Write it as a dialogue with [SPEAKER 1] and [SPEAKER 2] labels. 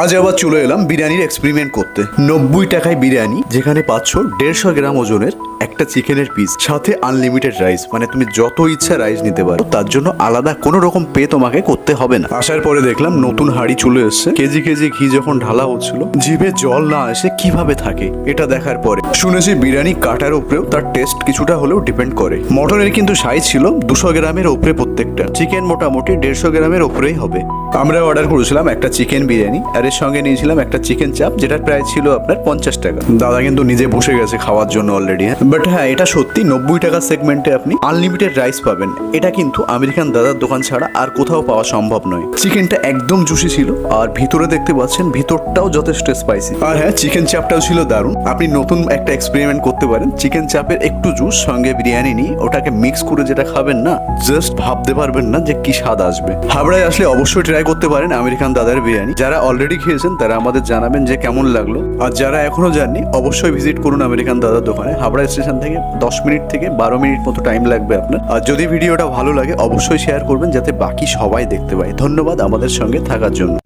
[SPEAKER 1] আজ আবার চলে এলাম বিরিয়ানির এক্সপেরিমেন্ট করতে। 90 টাকায় বিরিয়ানি, যেখানে পাচ্ছ 150 গ্রাম ওজনের একটা চিকেনের পিস, সাথে আনলিমিটেড রাইস। মানে তুমি যত ইচ্ছা রাইস নিতে পারো, তার জন্য আলাদা কোনো রকম পে তোমাকে করতে হবে না। আসার পরে দেখলাম নতুন হাঁড়ি চলে এসছে। কেজি কেজি ঘি যখন ঢালা হচ্ছিল, জিভে জল না এসে কিভাবে থাকে এটা দেখার পরে শুনেছি বিরিয়ানি কাটার উপরেও তার টেস্ট কিছুটা হলেও ডিপেন্ড করে। মটনের কিন্তু সাইজ ছিল 200 গ্রামের উপরে প্রত্যেকটা, চিকেন মোটামুটি 150 গ্রামের উপরেই হবে। আমরা অর্ডার করেছিলাম একটা চিকেন বিরিয়ানি, আর এর সঙ্গে নিয়েছিলাম একটা চিকেন চাপ, যেটার প্রাইস ছিল আপনার 50 টাকা। দাদা কিন্তু নিজে বসে গেছে খাওয়ার জন্য অলরেডি। বাট হ্যাঁ, এটা সত্যি 90 টাকা সেগমেন্টে আপনি আনলিমিটেড রাইস পাবেন। এটা কিন্তু আমেরিকান দাদার দোকান ছাড়া আর কোথাও পাওয়া সম্ভব নয়। চিকেনটা একদম জুসি ছিল, আর ভিতরে দেখতে পাচ্ছেন ভিতরটাও যথেষ্ট স্পাইসি। আর হ্যাঁ, চিকেন চাপটাও ছিল দারুণ। আপনি নতুন একটা এক্সপেরিমেন্ট করতে পারেন, চিকেন চাপের একটু জুস সঙ্গে বিরিয়ানি নিয়ে ওটাকে মিক্স করে যেটা খাবেন না, জাস্ট ভাবতে পারবেন না যে কি স্বাদ আসবে। হাবড়ায় আসলে অবশ্যই ট্রাই করতে পারেন আমেরিকান দাদার বিরিয়ানি। যারা অলরেডি খেয়েছেন তারা আমাদের জানাবেন যে কেমন লাগলো, আর যারা এখনো যাননি অবশ্যই ভিজিট করুন আমেরিকান দাদার দোকানে। হাবড়া স্টেশন থেকে 10 মিনিট থেকে 12 মিনিট মতো টাইম লাগবে আপনার। আর যদি ভিডিওটা ভালো লাগে অবশ্যই শেয়ার করবেন, যাতে বাকি সবাই দেখতে পায়। ধন্যবাদ আমাদের সঙ্গে থাকার জন্য।